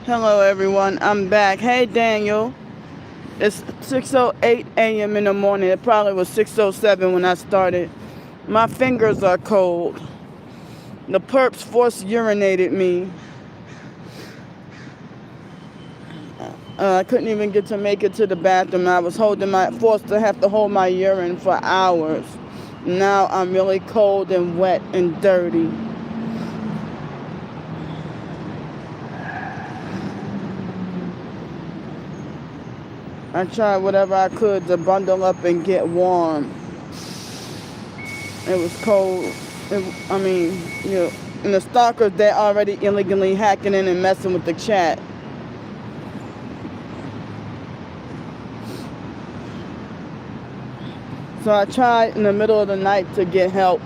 Hello everyone, I'm back. Hey Daniel, it's 6:08 a.m. in the morning. It probably was 6:07 when I started. My fingers are cold. The perps force urinated me. I couldn't even get to make it to the bathroom. I was forced to have to hold my urine for hours. Now I'm really cold and wet and dirty. I tried whatever I could to bundle up and get warm. It was cold. And the stalkers, they're already illegally hacking in and messing with the chat. So I tried in the middle of the night to get help.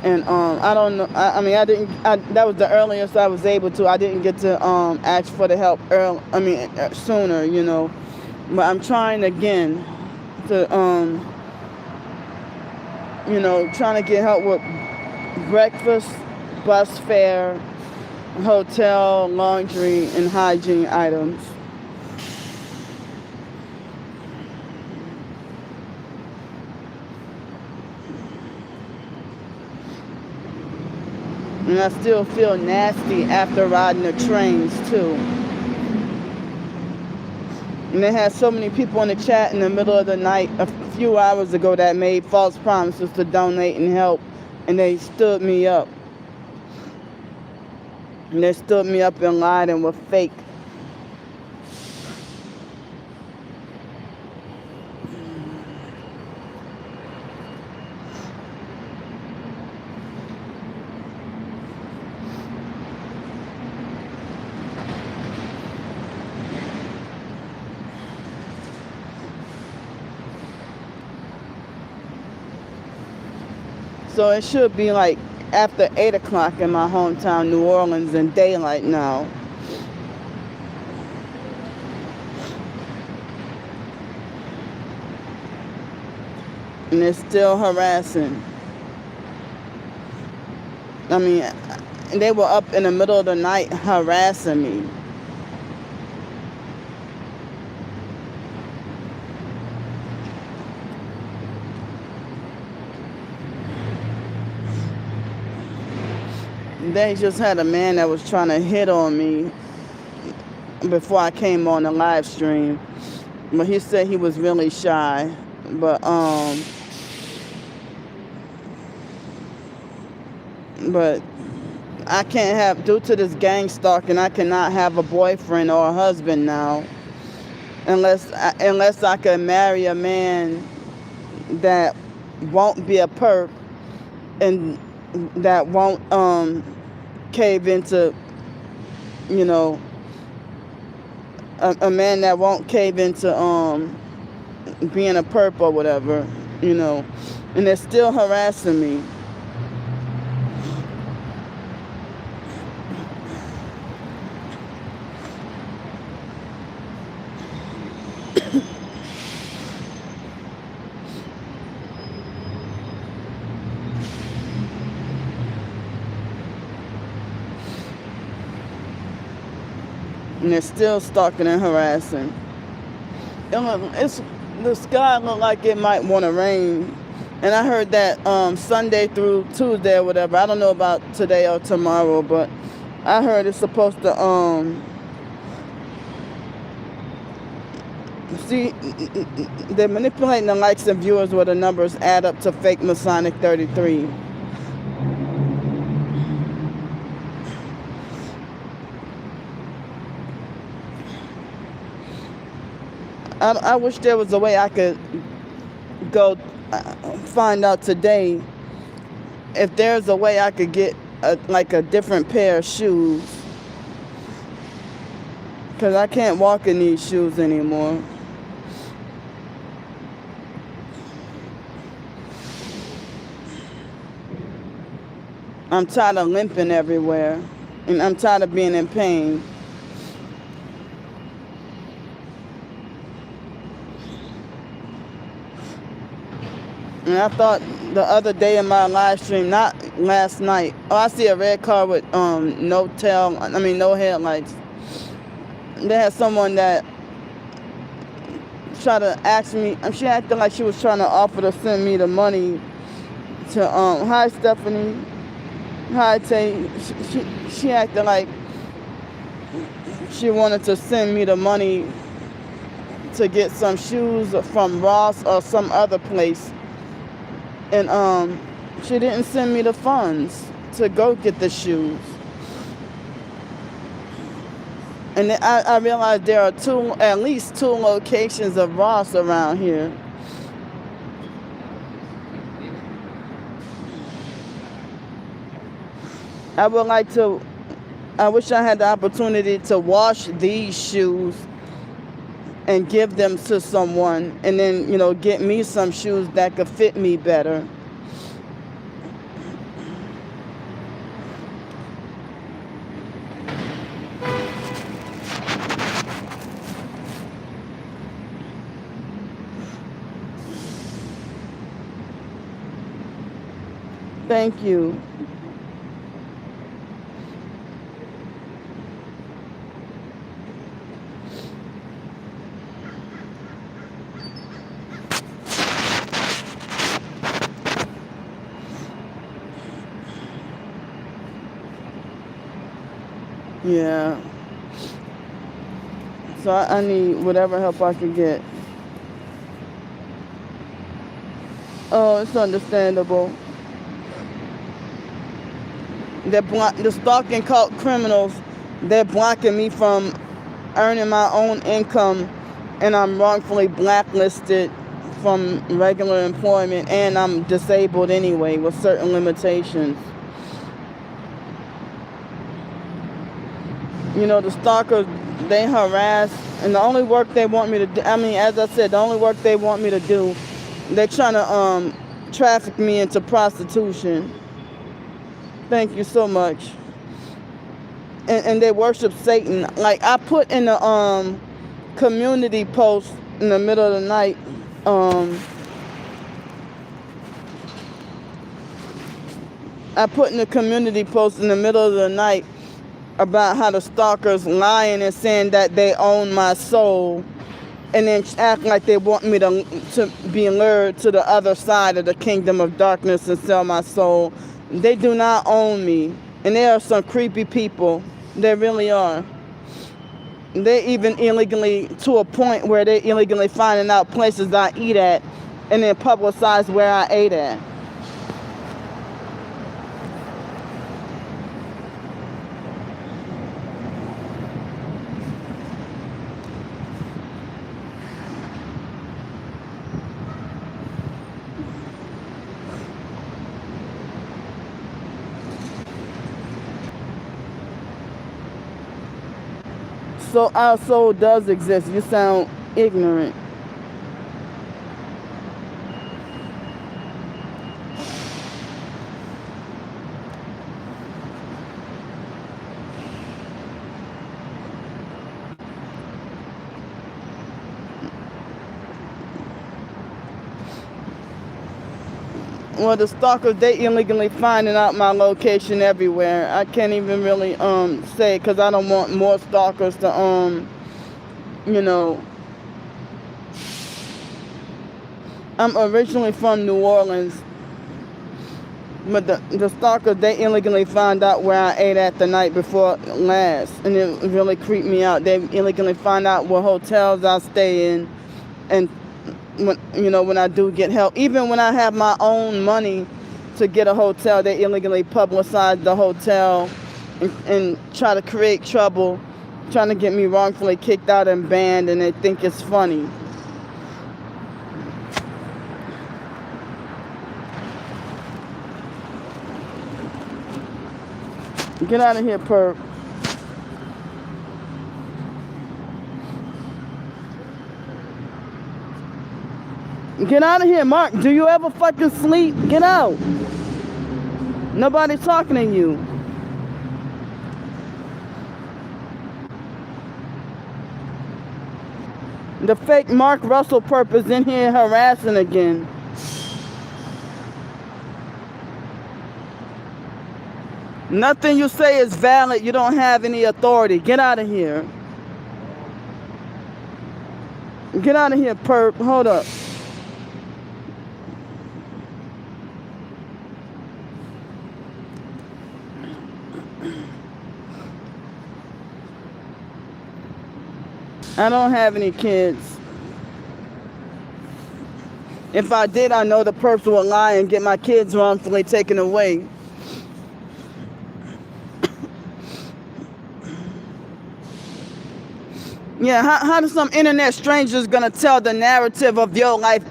And I don't know. That was the earliest I was able to. I didn't get to ask for the help sooner, But I'm trying again to trying to get help with breakfast, bus fare, hotel, laundry, and hygiene items. And I still feel nasty after riding the trains too. And they had so many people in the chat in the middle of the night a few hours ago that made false promises to donate and help, and they stood me up. And they stood me up and lied and were fake. So it should be like after 8 o'clock in my hometown, New Orleans, and daylight now. And they're still harassing. They were up in the middle of the night harassing me. They just had a man that was trying to hit on me before I came on the live stream. But he said he was really shy. But I can't have, due to this gang stalking, I cannot have a boyfriend or a husband now. Unless I can marry a man that won't be a perp and that won't cave into, a man that won't cave into being a perp or whatever, and they're still harassing me. And they're still stalking and harassing. The sky look like it might want to rain. And I heard that Sunday through Tuesday or whatever. I don't know about today or tomorrow, but I heard it's supposed to see, they're manipulating the likes and viewers where the numbers add up to fake Masonic 33. I wish there was a way I could go find out today if there's a way I could get a different pair of shoes, because I can't walk in these shoes anymore. I'm tired of limping everywhere, and I'm tired of being in pain. And I thought the other day in my live stream, not last night, I see a red car with no headlights. they had someone that tried to ask me. She acted like she was trying to offer to send me the money to hi Stephanie, hi Tay. She acted like she wanted to send me the money to get some shoes from Ross or some other place, and she didn't send me the funds to go get the shoes. And then I realized there are at least two locations of Ross around here. I wish I had the opportunity to wash these shoes and give them to someone, and then, get me some shoes that could fit me better. Thank you. Yeah. So I need whatever help I can get. Oh, it's understandable. The stalking cult criminals, they're blocking me from earning my own income, and I'm wrongfully blacklisted from regular employment, and I'm disabled anyway with certain limitations. The stalkers, they harass, and the only work they want me to do, as I said, the only work they want me to do, they're trying to traffic me into prostitution. Thank you so much. And they worship Satan. Like, I put in the community post in the middle of the night, about how the stalkers lying and saying that they own my soul, and then act like they want me to be lured to the other side of the kingdom of darkness and sell my soul. They do not own me. And they are some creepy people. They really are. They even illegally, to a point where they're illegally finding out places I eat at and then publicize where I ate at. So our soul does exist. You sound ignorant. Well, the stalkers, they illegally finding out my location everywhere. I can't even really say, because I don't want more stalkers to I'm originally from New Orleans, but the stalkers, they illegally found out where I ate at the night before last, and it really creeped me out. They illegally find out what hotels I stay in, and when I do get help, even when I have my own money to get a hotel, they illegally publicize the hotel and try to create trouble, trying to get me wrongfully kicked out and banned, and they think it's funny. Get out of here, perp. Get out of here, Mark. Do you ever fucking sleep? Get out. Nobody's talking to you. The fake Mark Russell perp is in here harassing again. Nothing you say is valid. You don't have any authority. Get out of here. Get out of here, perp. Hold up. I don't have any kids. If I did, I know the perps would lie and get my kids wrongfully taken away. Yeah, how does some internet strangers gonna tell the narrative of your life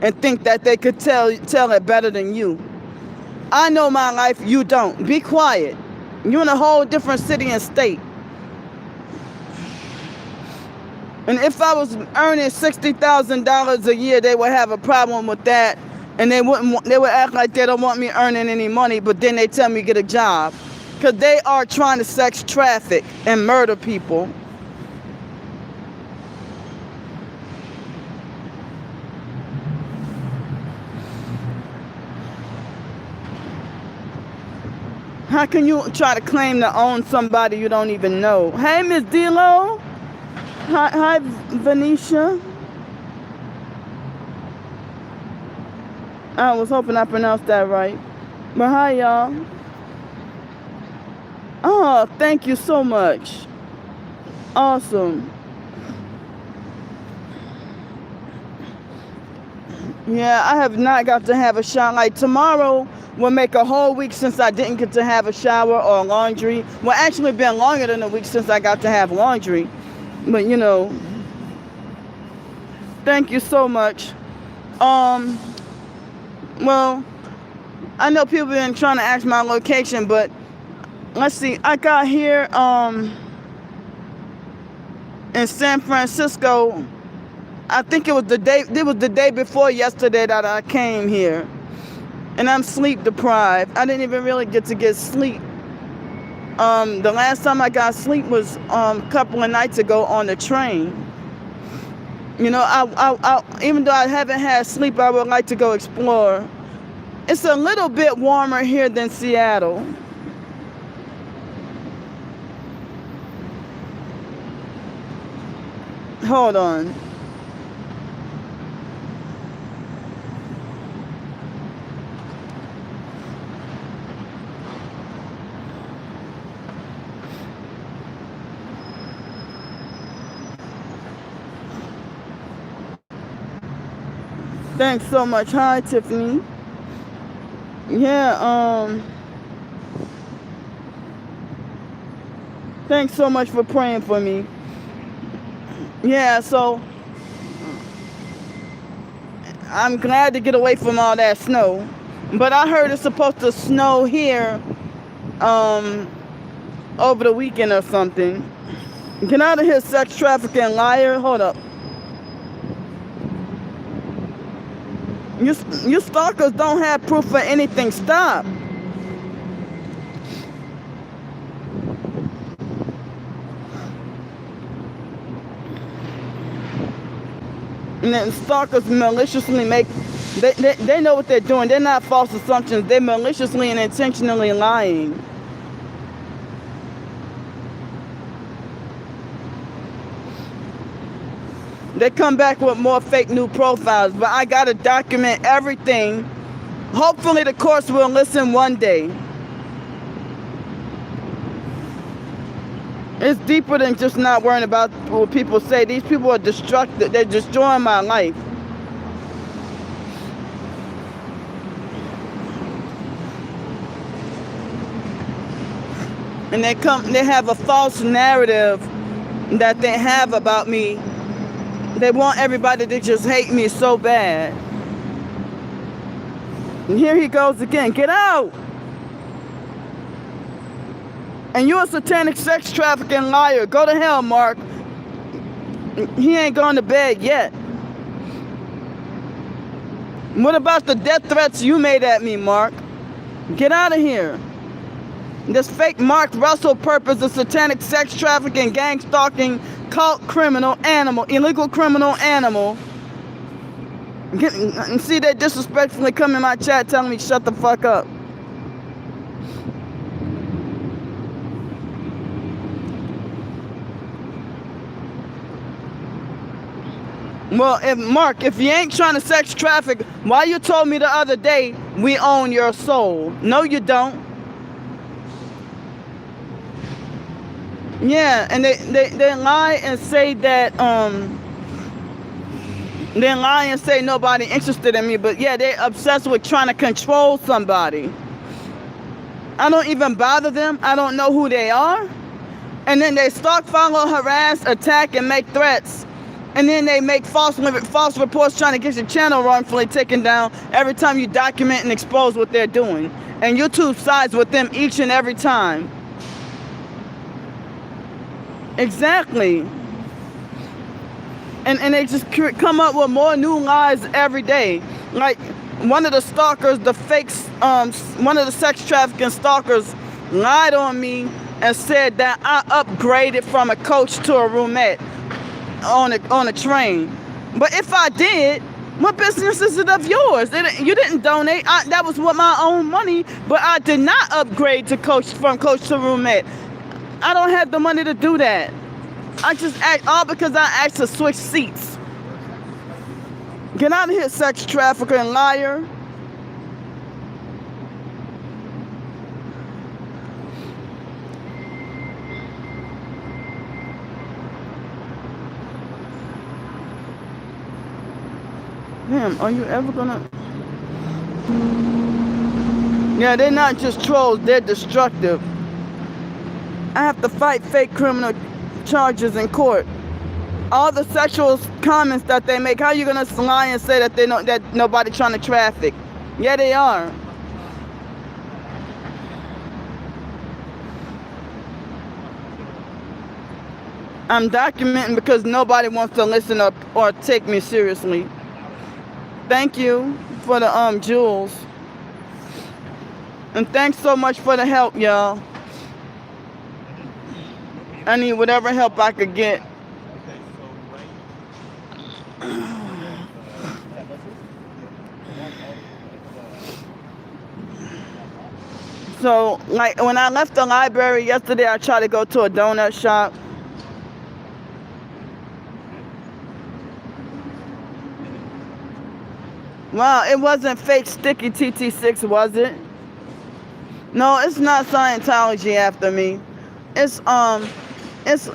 and think that they could tell it better than you? I know my life, you don't. Be quiet. You're in a whole different city and state. And if I was earning $60,000 a year, they would have a problem with that, and they would act like they don't want me earning any money, but then they tell me get a job, because they are trying to sex traffic and murder people. How can you try to claim to own somebody you don't even know? Hey, Miss D-Lo. Hi, Venetia. I was hoping I pronounced that right. But hi, y'all. Oh, thank you so much. Awesome. Yeah, I have not got to have a shower. Like tomorrow will make a whole week since I didn't get to have a shower or laundry. Well, actually been longer than a week since I got to have laundry. But you know, thank you so much. Well, I know people been trying to ask my location, but let's see. I got here in San Francisco. I think it was the day before yesterday that I came here. And I'm sleep deprived. I didn't even really get to get sleep. The last time I got sleep was a couple of nights ago on the train. You know, I even though I haven't had sleep, I would like to go explore. It's a little bit warmer here than Seattle. Hold on. Thanks so much. Hi, Tiffany. Yeah, thanks so much for praying for me. Yeah, so I'm glad to get away from all that snow. But I heard it's supposed to snow here over the weekend or something. Get out of here, sex trafficking liar. Hold up. You stalkers don't have proof for anything. Stop. And then stalkers maliciously they know what they're doing. They're not false assumptions. They're maliciously and intentionally lying. They come back with more fake new profiles, but I gotta document everything. Hopefully the courts will listen one day. It's deeper than just not worrying about what people say. These people are destructive. They're destroying my life. And they have a false narrative that they have about me. They want everybody to just hate me so bad. And here he goes again. Get out! And you're a satanic sex trafficking liar. Go to hell, Mark. He ain't gone to bed yet. What about the death threats you made at me, Mark? Get out of here. This fake Mark Russell purpose of satanic sex trafficking, gang stalking, cult criminal animal, illegal criminal animal. And see, they disrespectfully come in my chat telling me shut the fuck up. Well, Mark, if you ain't trying to sex traffic, why you told me the other day we own your soul? No, you don't. Yeah, and they lie and say that they lie and say nobody interested in me, but yeah, they're obsessed with trying to control somebody. I don't even bother them. I don't know who they are. And then they stalk, follow, harass, attack, and make threats. And then they make false reports trying to get your channel wrongfully taken down every time you document and expose what they're doing. And YouTube sides with them each and every time. Exactly. And they just come up with more new lies every day. Like one of the stalkers, the fakes, one of the sex trafficking stalkers lied on me and said that I upgraded from a coach to a roomette on a train. But if I did, what business is it of yours? You didn't donate. That was with my own money, but I did not upgrade to from coach to roomette. I don't have the money to do that. I just act all because I asked to switch seats. Get out of here, sex trafficker and liar. Damn, are you ever gonna... Yeah, they're not just trolls, they're destructive. I have to fight fake criminal charges in court. All the sexual comments that they make, how are you gonna lie and say that that nobody trying to traffic? Yeah, they are. I'm documenting because nobody wants to listen up or take me seriously. Thank you for the jewels. And thanks so much for the help, y'all. I need whatever help I could get. So, like, when I left the library yesterday, I tried to go to a donut shop. Wow, it wasn't fake sticky TT6, was it? No, it's not Scientology after me. It's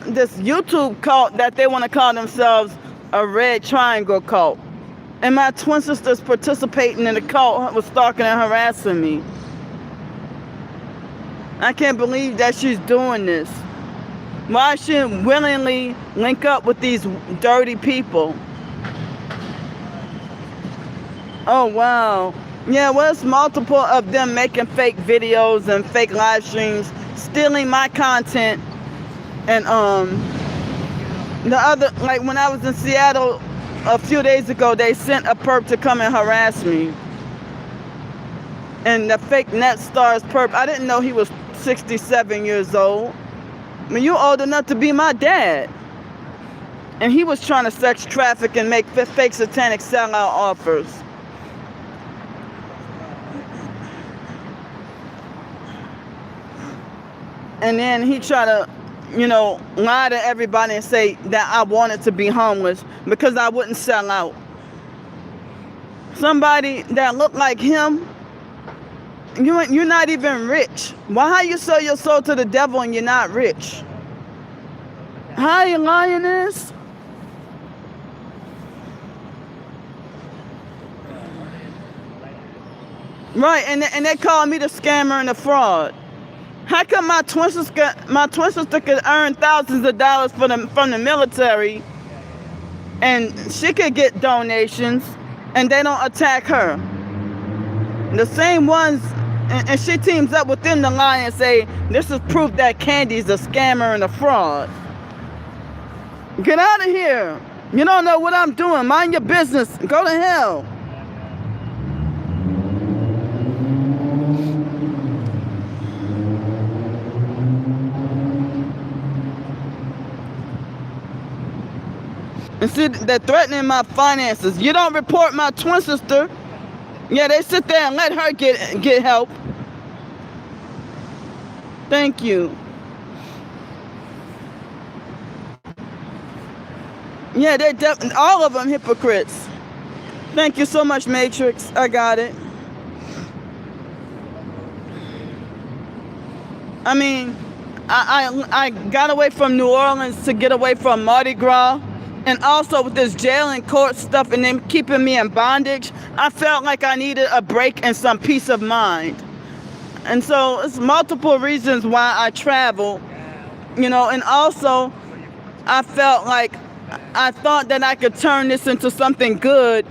this YouTube cult that they want to call themselves a red triangle cult. And my twin sister's participating in the cult was stalking and harassing me. I can't believe that she's doing this. Why she willingly link up with these dirty people? Oh, wow. Yeah, well, it's multiple of them making fake videos and fake live streams, stealing my content. And the other, like when I was in Seattle a few days ago, they sent a perp to come and harass me. And the fake Net Stars perp, I didn't know he was 67 years old. I mean, you're old enough to be my dad. And he was trying to sex traffic and make fake satanic sellout offers. And then he tried to, lie to everybody and say that I wanted to be homeless because I wouldn't sell out. Somebody that looked like him, you're not even rich. Why you sell your soul to the devil and you're not rich? How you lying is? Right, and they call me the scammer and the fraud. How come my twin sister could earn thousands of dollars from the military and she could get donations and they don't attack her? The same ones, and she teams up with them to lie and say, this is proof that Candy's a scammer and a fraud. Get out of here. You don't know what I'm doing. Mind your business. Go to hell. And see, they're threatening my finances. You don't report my twin sister. Yeah, they sit there and let her get help. Thank you. Yeah, they're all of them hypocrites. Thank you so much, Matrix. I got it. I mean, I got away from New Orleans to get away from Mardi Gras, and also with this jail and court stuff and them keeping me in bondage, I felt like I needed a break and some peace of mind. And so it's multiple reasons why I travel, you know, and also I felt like I thought that I could turn this into something good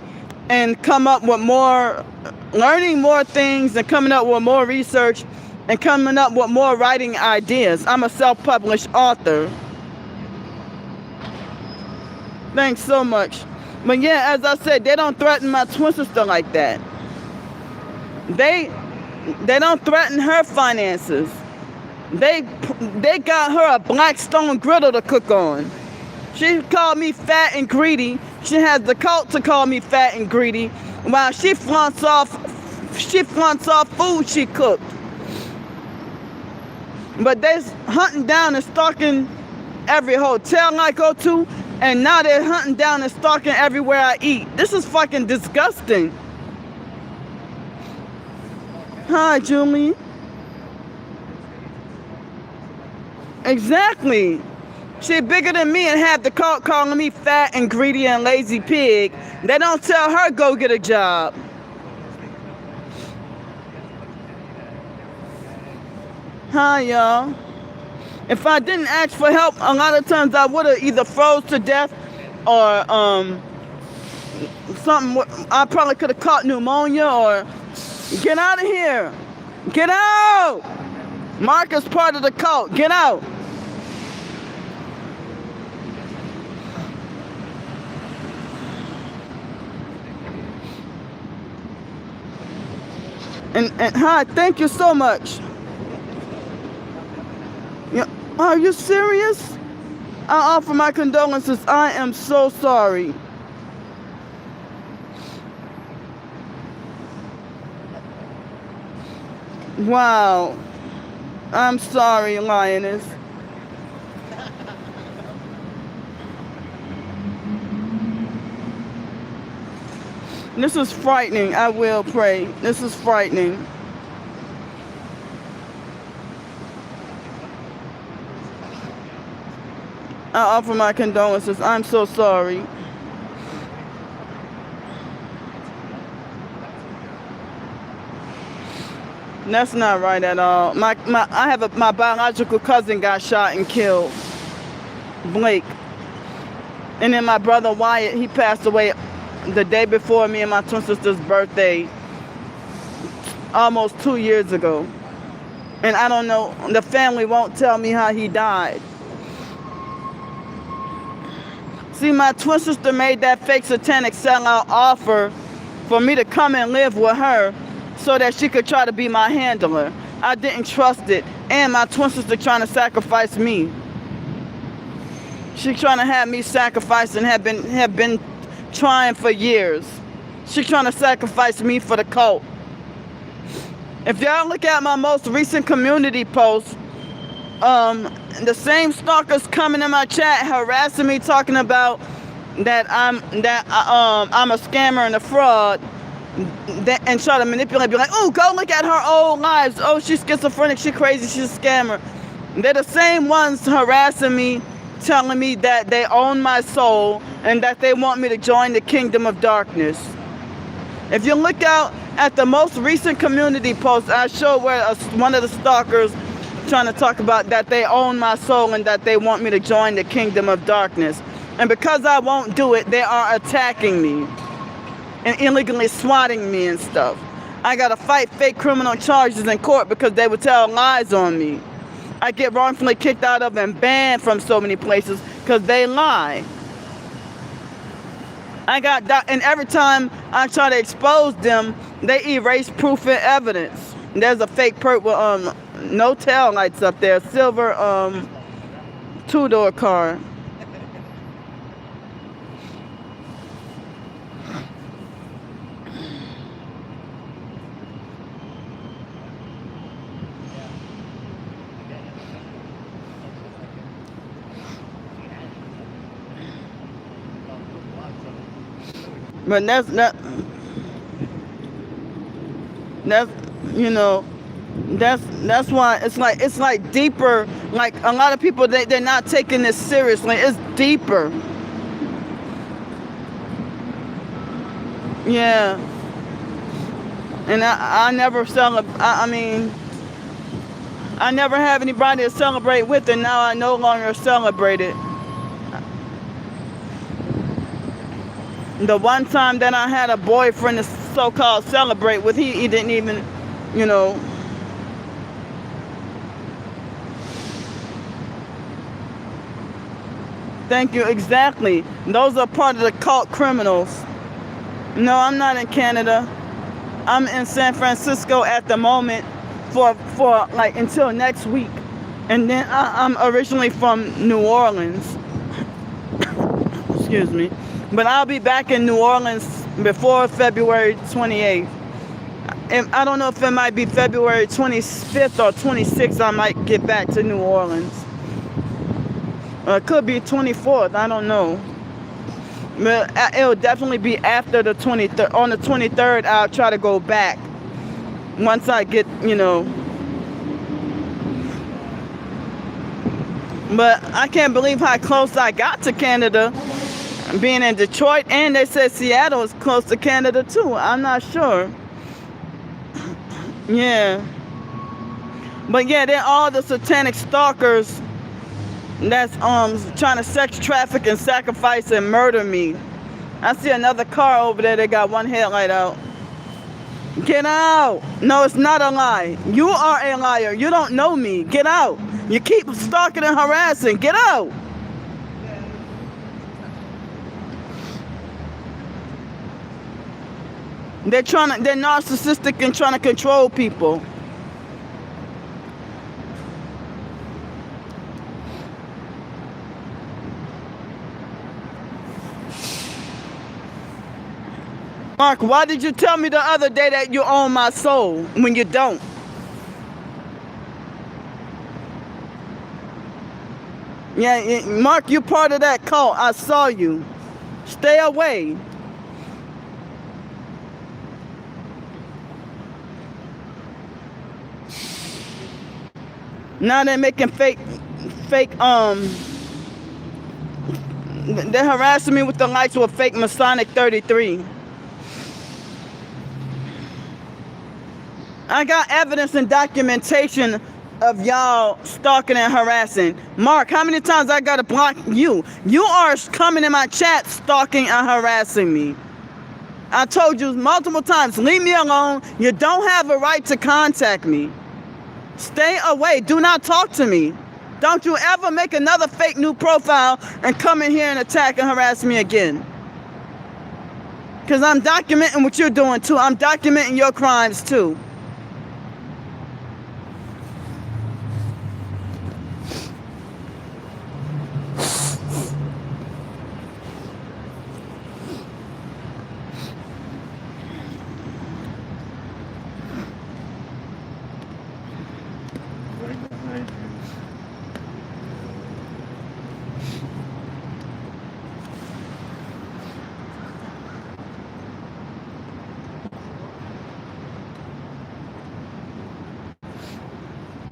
and come up with more, learning more things and coming up with more research and coming up with more writing ideas. I'm a self-published author. Thanks so much. But yeah, as I said, they don't threaten my twin sister like that. They don't threaten her finances. They got her a Blackstone griddle to cook on. She called me fat and greedy. She has the cult to call me fat and greedy while she flaunts off food she cooked. But they're hunting down and stalking every hotel I go to, and now they're hunting down and stalking everywhere I eat. This is fucking disgusting. Hi, Julie. Exactly. She bigger than me and have the cult calling me fat and greedy and lazy pig. They don't tell her go get a job. Hi, y'all. If I didn't ask for help, a lot of times I would have either froze to death or something. I probably could have caught pneumonia or get out of here. Get out. Mark is part of the cult. Get out. And hi, thank you so much. Yeah, are you serious? I offer my condolences. I am so sorry. Wow. I'm sorry, Lioness. This is frightening. I will pray. This is frightening. I offer my condolences. I'm so sorry. That's not right at all. My biological cousin got shot and killed. Blake. And then my brother Wyatt, he passed away the day before me and my twin sister's birthday, almost 2 years ago. And I don't know, the family won't tell me how he died. See, my twin sister made that fake satanic sellout offer for me to come and live with her so that she could try to be my handler. I didn't trust it. And my twin sister trying to sacrifice me. She trying to have me sacrifice and have been trying for years. She trying to sacrifice me for the cult. If y'all look at my most recent community post, the same stalkers coming in my chat harassing me, talking about that I'm a scammer and a fraud, and try to manipulate, be like, oh, go look at her old lives. Oh, she's schizophrenic, she's crazy, she's a scammer. They're the same ones harassing me, telling me that they own my soul and that they want me to join the kingdom of darkness. If you look out at the most recent community post, I show where one of the stalkers trying to talk about that they own my soul and that they want me to join the kingdom of darkness. And because I won't do it, they are attacking me and illegally swatting me and stuff. I gotta fight fake criminal charges in court because they would tell lies on me. I get wrongfully kicked out of and banned from so many places because they lie. And every time I try to expose them, they erase proof and evidence. There's a fake perp with no tail lights up there, silver two-door car. But that's you know that's why it's like deeper. Like a lot of people they're not taking this seriously. It's deeper. Yeah. And I never celebrate. I mean, I never have anybody to celebrate with, and now I no longer celebrate it. The one time that I had a boyfriend to so-called celebrate with, he didn't even, you know. Thank you, exactly. Those are part of the cult criminals. No, I'm not in Canada. I'm in San Francisco at the moment for like until next week. And then I'm originally from New Orleans. Excuse me. But I'll be back in New Orleans before February 28th. And I don't know if it might be February 25th or 26th I might get back to New Orleans. It could be 24th, I don't know. But it'll definitely be after the 23rd. On the 23rd, I'll try to go back. Once I get, you know. But I can't believe how close I got to Canada. Being in Detroit, and they said Seattle is close to Canada too. I'm not sure. Yeah. But yeah, they're all the satanic stalkers that's trying to sex traffic and sacrifice and murder me. I see another car over there that got one headlight out. Get out. No, it's not a lie. You are a liar. You don't know me. Get out. You keep stalking and harassing. Get out. They're narcissistic and trying to control people. Mark, why did you tell me the other day that you own my soul when you don't? Yeah, Mark, you're part of that cult. I saw you. Stay away. Now they're making fake, they're harassing me with the likes of a fake Masonic 33. I got evidence and documentation of y'all stalking and harassing. Mark, how many times I gotta block you? You are coming in my chat stalking and harassing me. I told you multiple times, leave me alone. You don't have a right to contact me. Stay away. Do not talk to me. Don't you ever make another fake new profile and come in here and attack and harass me again. Because I'm documenting what you're doing too. I'm documenting your crimes too.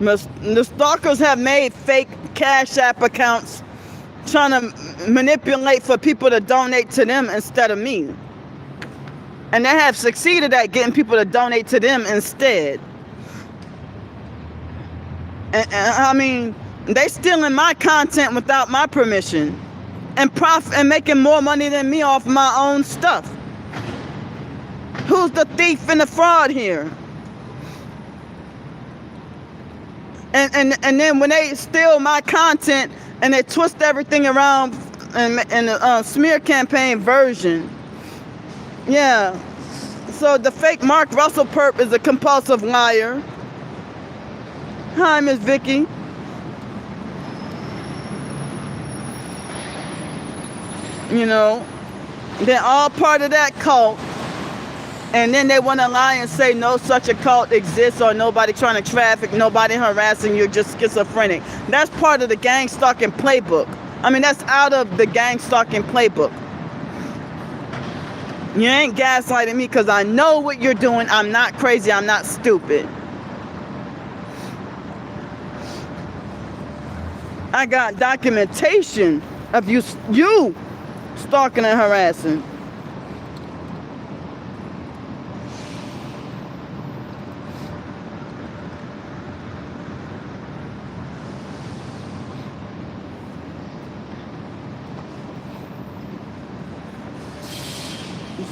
The stalkers have made fake CashApp accounts trying to manipulate for people to donate to them instead of me. And they have succeeded at getting people to donate to them instead. And I mean, they stealing my content without my permission and making more money than me off my own stuff. Who's the thief and the fraud here? And then when they steal my content and they twist everything around in the smear campaign version, yeah. So the fake Mark Russell perp is a compulsive liar. Hi, Miss Vicky. You know, they're all part of that cult. And then they want to lie and say no such a cult exists or nobody trying to traffic, nobody harassing you, just schizophrenic. That's part of the gang stalking playbook. I mean, that's out of the gang stalking playbook. You ain't gaslighting me because I know what you're doing. I'm not crazy. I'm not stupid. I got documentation of you stalking and harassing.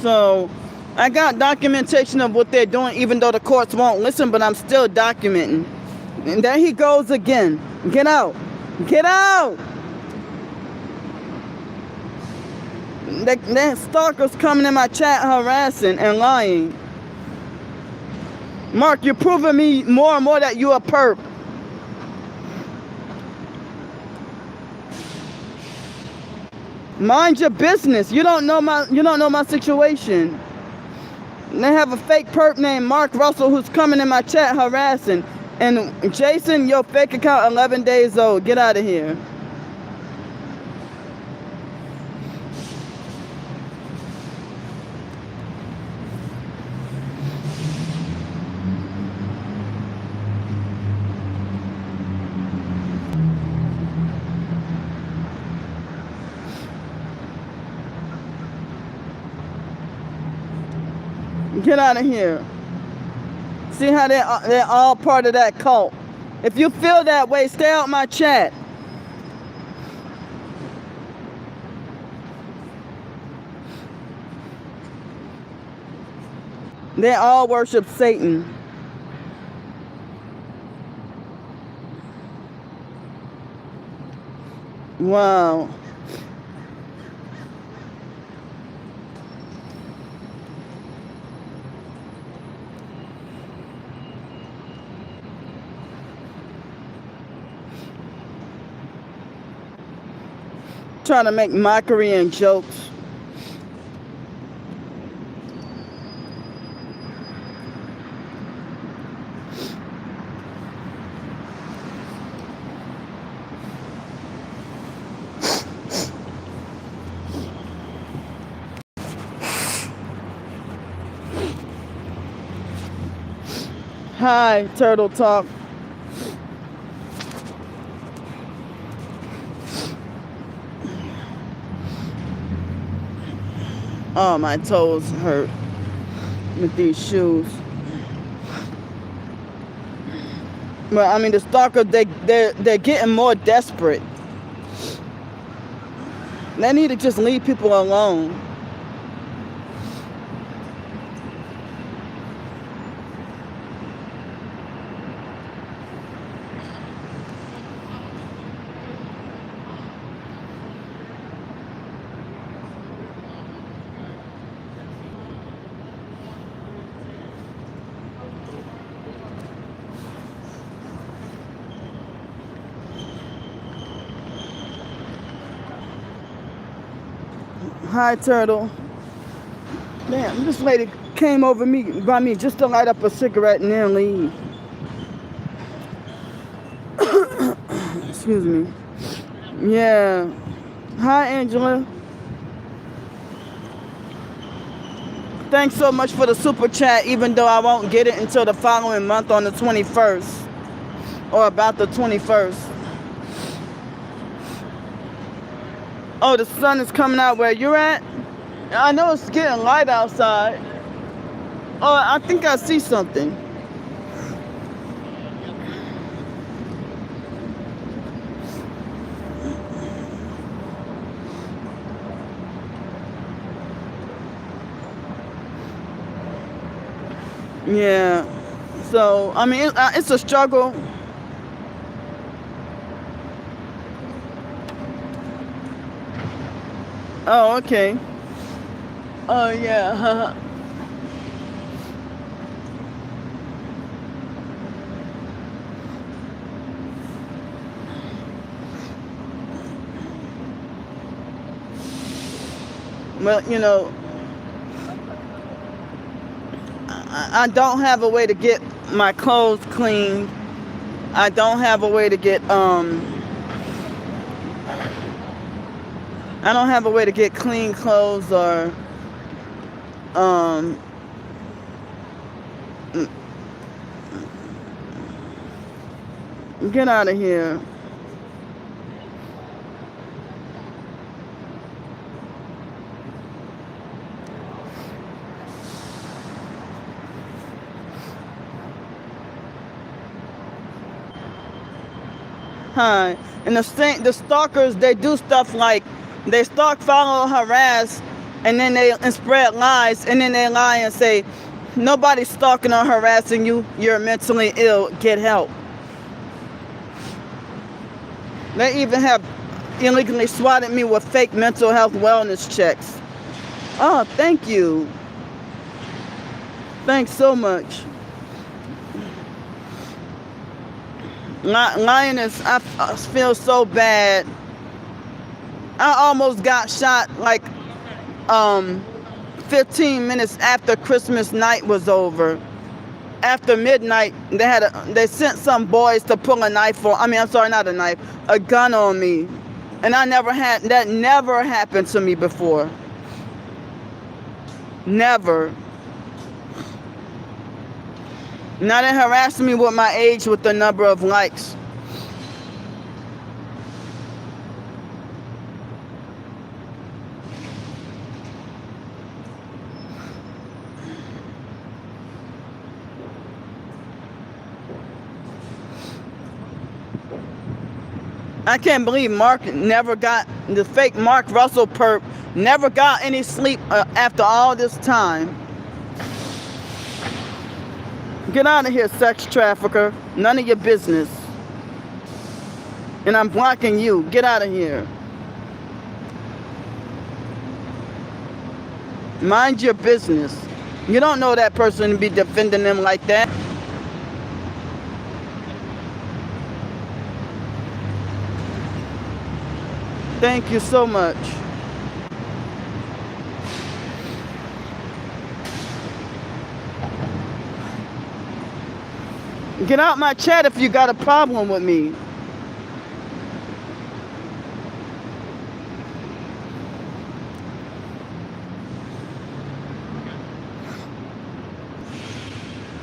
So I got documentation of what they're doing, even though the courts won't listen, but I'm still documenting. And there he goes again. Get out. Get out. That stalker's coming in my chat harassing and lying. Mark, you're proving me more and more that you're a perp. Mind your business. You don't know my situation. And they have a fake perp named Mark Russell who's coming in my chat harassing. And Jason, your fake account 11 days old. Get out of here. Get out of here. See how they're all part of that cult. If you feel that way, stay out my chat. They all worship Satan. Wow. Trying to make mockery and jokes. Hi, Turtle Talk. Oh, my toes hurt with these shoes. But I mean, the stalkers, they're getting more desperate. They need to just leave people alone. Hi, Turtle. Damn, this lady came over by me just to light up a cigarette and then leave. Excuse me. Yeah. Hi, Angela. Thanks so much for the super chat, even though I won't get it until the following month on the 21st. Or about the 21st. Oh, the sun is coming out where you're at? I know it's getting light outside. Oh, I think I see something. Yeah. So, I mean, it's a struggle. Oh, okay. Oh, yeah. Well, you know, I don't have a way to get my clothes cleaned. I don't have a way to get, I don't have a way to get clean clothes or Um, get out of here. Huh? And the stalkers, they do stuff like they stalk, follow, harass, and then they spread lies, and then they lie and say, nobody's stalking or harassing you. You're mentally ill. Get help. They even have illegally swatted me with fake mental health wellness checks. Oh, thank you. Thanks so much. Lioness, I feel so bad. I almost got shot like 15 minutes after Christmas night was over. After midnight, they sent some boys to pull a knife on. I mean, I'm sorry, not a knife, a gun on me, and that never happened to me before. Never. Now they harassing me with my age with the number of likes. I can't believe the fake Mark Russell perp never got any sleep after all this time. Get out of here, sex trafficker. None of your business. And I'm blocking you. Get out of here. Mind your business. You don't know that person to be defending them like that. Thank you so much. Get out my chat if you got a problem with me.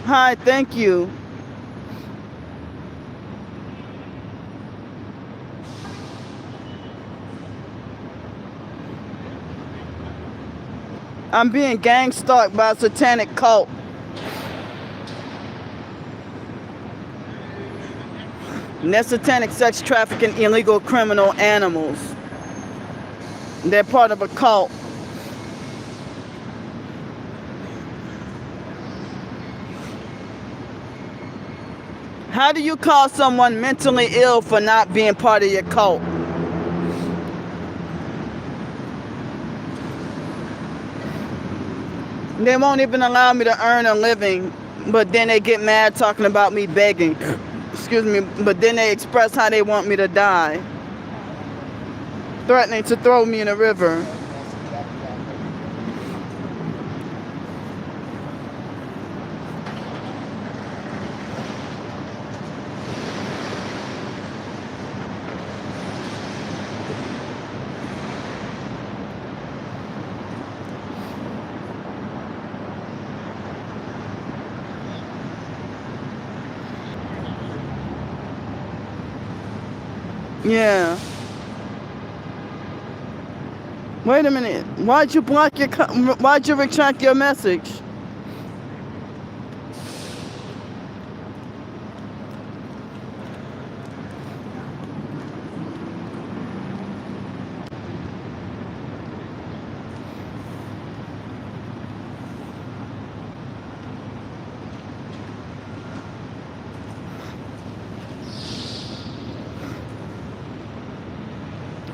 Hi, thank you. I'm being gang stalked by a satanic cult. And they're satanic sex trafficking illegal criminal animals. They're part of a cult. How do you call someone mentally ill for not being part of your cult? They won't even allow me to earn a living, but then they get mad talking about me begging. Excuse me, but then they express how they want me to die, threatening to throw me in a river. Yeah. Wait a minute. Why'd you retract your message?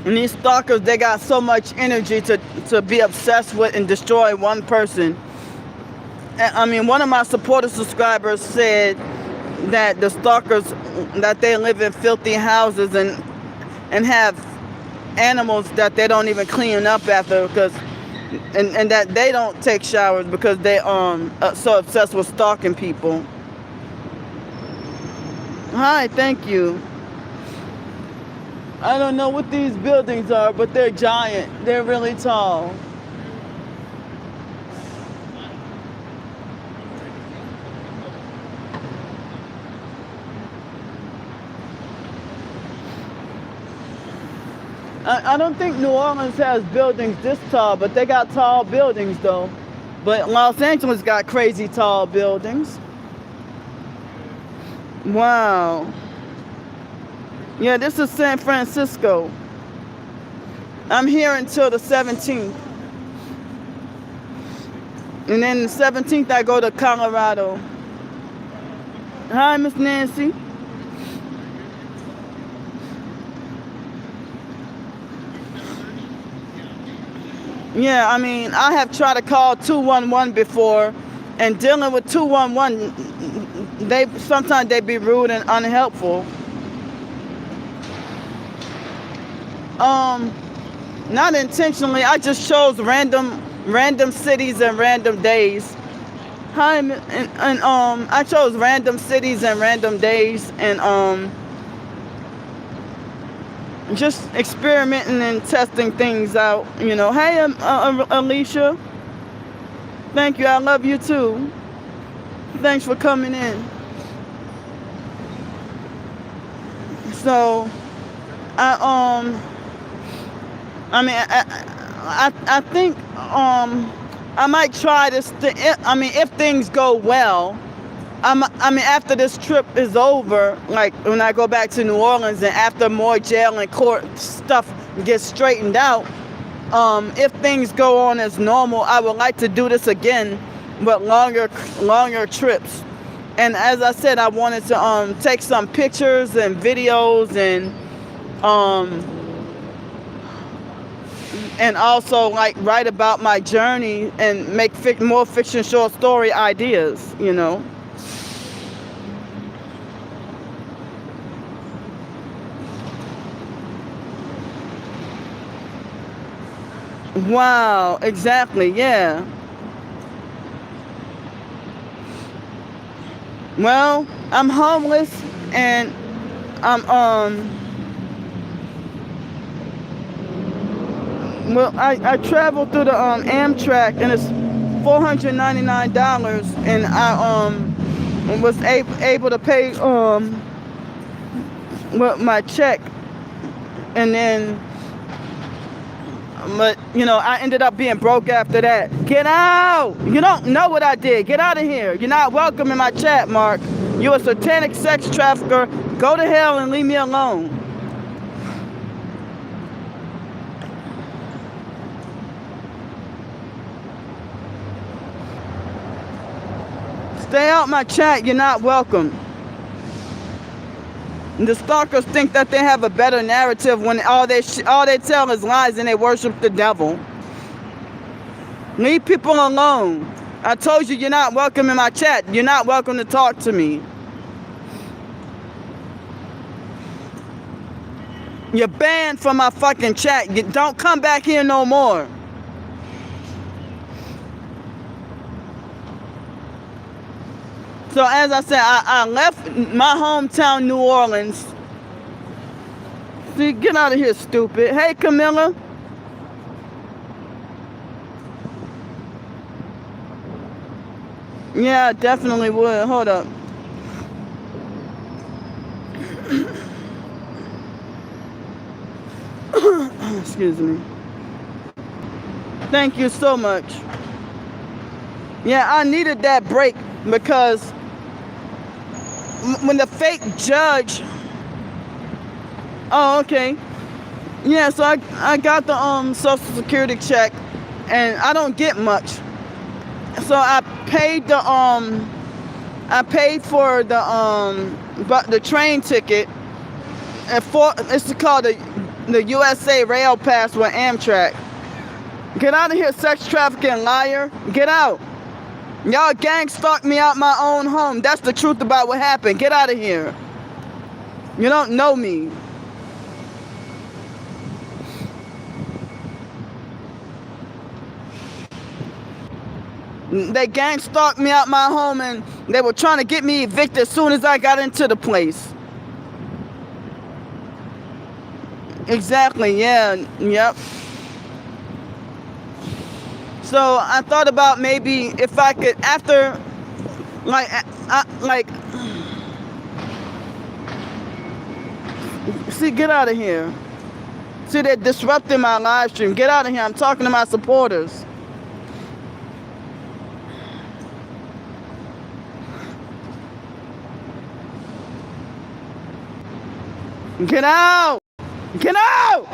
And these stalkers, they got so much energy to be obsessed with and destroy one person. I mean, one of my supporter subscribers said that the stalkers, that they live in filthy houses and have animals that they don't even clean up after, and that they don't take showers because they so obsessed with stalking people. Hi, thank you. I don't know what these buildings are, but they're giant. They're really tall. I don't think New Orleans has buildings this tall, but they got tall buildings though. But Los Angeles got crazy tall buildings. Wow. Yeah, this is San Francisco. I'm here until the 17th. And then the 17th I go to Colorado. Hi, Miss Nancy. Yeah, I mean, I have tried to call 211 before, and dealing with 211, sometimes they be rude and unhelpful. Not intentionally. I just chose random cities and random days. Hi, and I chose random cities and random days, and just experimenting and testing things out, you know. Hey, Alicia. Thank you. I love you too. Thanks for coming in. So, I think I might try this. If things go well, after this trip is over, like when I go back to New Orleans and after more jail and court stuff gets straightened out, if things go on as normal, I would like to do this again, but longer trips. And as I said, I wanted to take some pictures and videos and also like write about my journey and make more fiction short story ideas, you know. Wow, exactly, yeah. Well, I'm homeless and I traveled through the Amtrak and it's $499 and I was able to pay with my check, and then but you know, I ended up being broke after that. Get out! You don't know what I did. Get out of here. You're not welcome in my chat, Mark. You're a satanic sex trafficker. Go to hell and leave me alone. Stay out my chat. You're not welcome. The stalkers think that they have a better narrative when all they tell is lies and they worship the devil. Leave people alone. I told you you're not welcome in my chat. You're not welcome to talk to me. You're banned from my fucking chat. You don't come back here no more. So as I said, I left my hometown, New Orleans. See, get out of here, stupid. Hey, Camilla. Yeah, I definitely would. Hold up. Excuse me. Thank you so much. Yeah, I needed that break because when the fake judge, oh, okay. Yeah, so I got the Social Security check and I don't get much. So I paid for the train ticket and it's called the USA Rail Pass with Amtrak. Get out of here, sex trafficking liar. Get out. Y'all gang stalked me out my own home. That's the truth about what happened. Get out of here. You don't know me. They gang stalked me out my home and they were trying to get me evicted as soon as I got into the place. Exactly, yeah, yep. So I thought about maybe if I could, after, see, get out of here. See, they're disrupting my live stream. Get out of here. I'm talking to my supporters. Get out! Get out!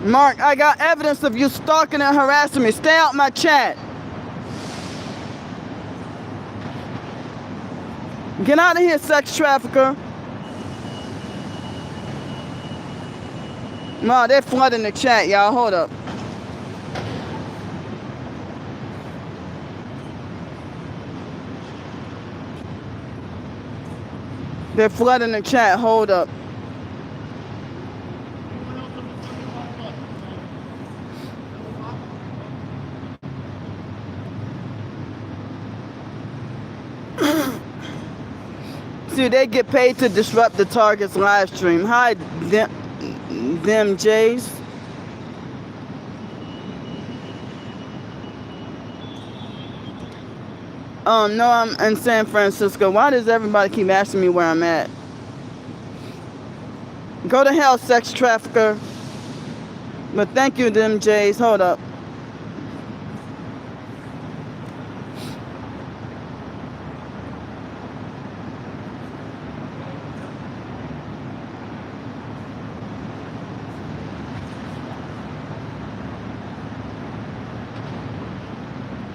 Mark, I got evidence of you stalking and harassing me. Stay out my chat. Get out of here, sex trafficker. No, they're flooding the chat, y'all. Hold up. They're flooding the chat. Hold up. See, they get paid to disrupt the target's live stream. Hi, them Jays. No, I'm in San Francisco. Why does everybody keep asking me where I'm at? Go to hell, sex trafficker. But thank you, them Jays. Hold up.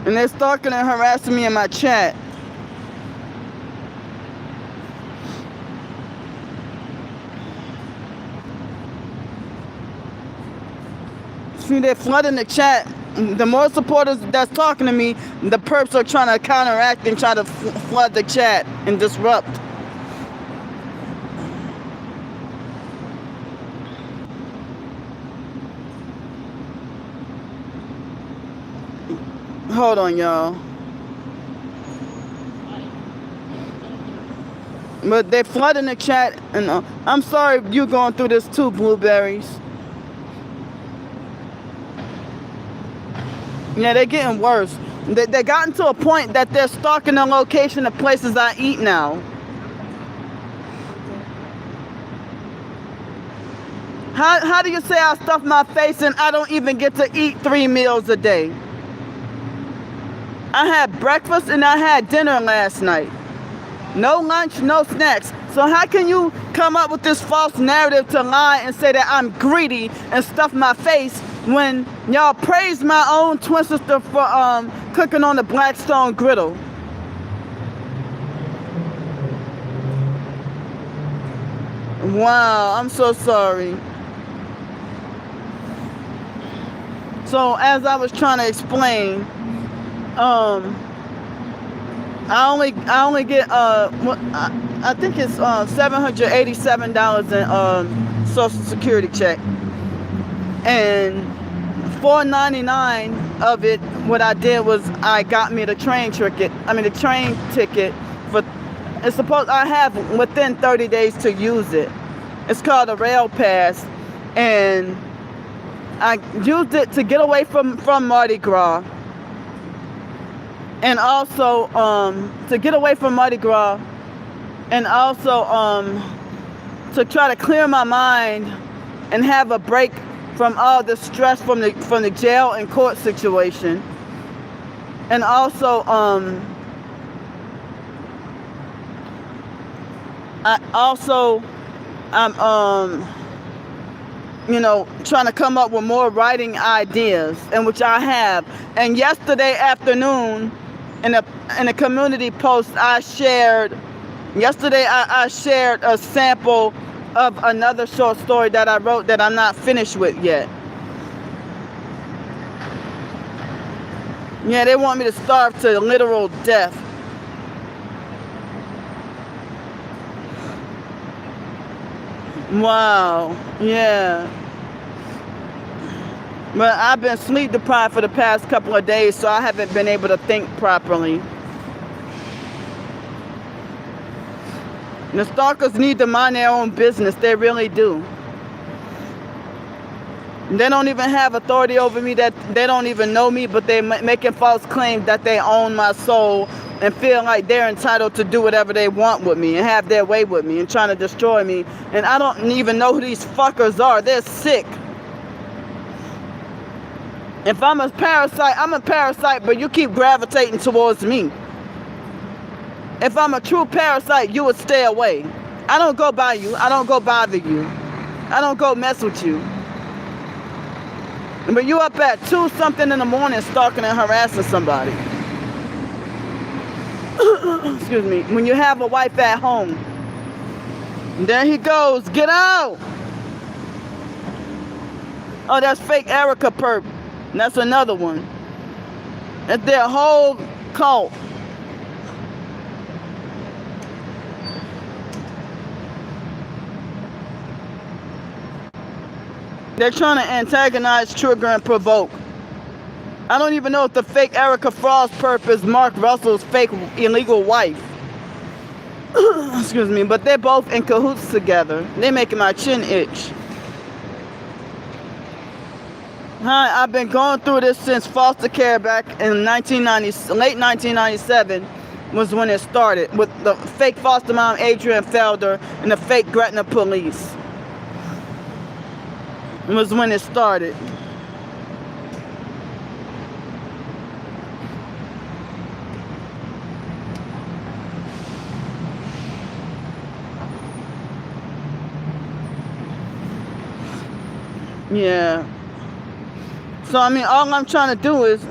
And they're stalking and harassing me in my chat. See, they're flooding the chat. The more supporters that's talking to me, the perps are trying to counteract and try to flood the chat and disrupt. Hold on, y'all. But they're flooding the chat, and I'm sorry you're going through this too, Blueberries. Yeah, they're getting worse. They gotten to a point that they're stalking the location of places I eat now. How do you say I stuff my face and I don't even get to eat 3 meals a day? I had breakfast and I had dinner last night. No lunch, no snacks. So how can you come up with this false narrative to lie and say that I'm greedy and stuff my face when y'all praise my own twin sister for cooking on the Blackstone griddle? Wow, I'm so sorry. So as I was trying to explain, I only get I think it's $787 in Social Security check, and $499 of it. What I did was I got me the train ticket. The train ticket for. It's supposed I have within 30 days to use it. It's called a rail pass, and I used it to get away from Mardi Gras. And also to get away from Mardi Gras, and also to try to clear my mind and have a break from all the stress from the jail and court situation. And also I'm trying to come up with more writing ideas, and which I have. And yesterday afternoon, in a community post I shared, I shared a sample of another short story that I wrote that I'm not finished with yet. Yeah, they want me to starve to literal death. Wow, yeah. But I've been sleep deprived for the past couple of days, so I haven't been able to think properly. The stalkers need to mind their own business. They really do. They don't even have authority over me, that they don't even know me, but they're making false claims that they own my soul and feel like they're entitled to do whatever they want with me and have their way with me and trying to destroy me. And I don't even know who these fuckers are. They're sick. If I'm a parasite, I'm a parasite, but you keep gravitating towards me. If I'm a true parasite, you would stay away. I don't go by you. I don't go bother you. I don't go mess with you. But you up at 2 something in the morning stalking and harassing somebody. Excuse me. When you have a wife at home. There he goes. Get out. Oh, that's fake Erica perp. That's another one. That's their whole cult. They're trying to antagonize, trigger, and provoke. I don't even know if the fake Erica Frost perp is Mark Russell's fake illegal wife. Excuse me, but they're both in cahoots together. They're making my chin itch. Hi, I've been going through this since foster care back in late 1997 was when it started, with the fake foster mom Adrian Felder and the fake Gretna police. It was when it started. Yeah. So, I mean, all I'm trying to do is,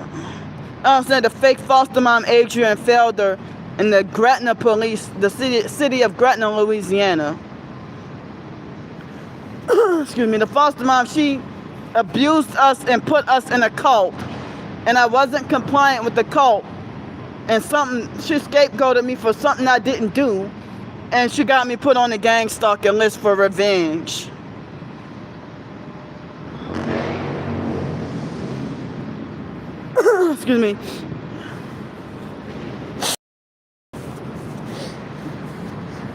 I said the fake foster mom Adrian Felder and the Gretna police, the city of Gretna, Louisiana. Excuse me, the foster mom, she abused us and put us in a cult. And I wasn't compliant with the cult. And she scapegoated me for something I didn't do. And she got me put on the gang stalking list for revenge. Excuse me.